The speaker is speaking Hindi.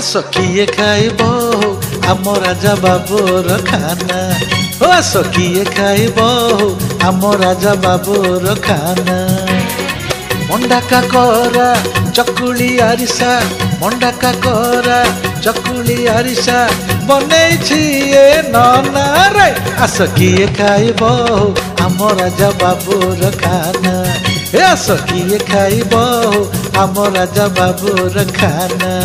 आस किए खाइब आम राजा बाबूर खाना हो आस किए खाइब आम राजा बाबूर खाना मंडा काकरा चकुली आरिसा मंडा काकरा चकुली आरिसा बनैछि ए नना रे आस किए खाइब आम राजा बाबूर खाना ए आस किए खाइब आम राजा बाबूर खाना।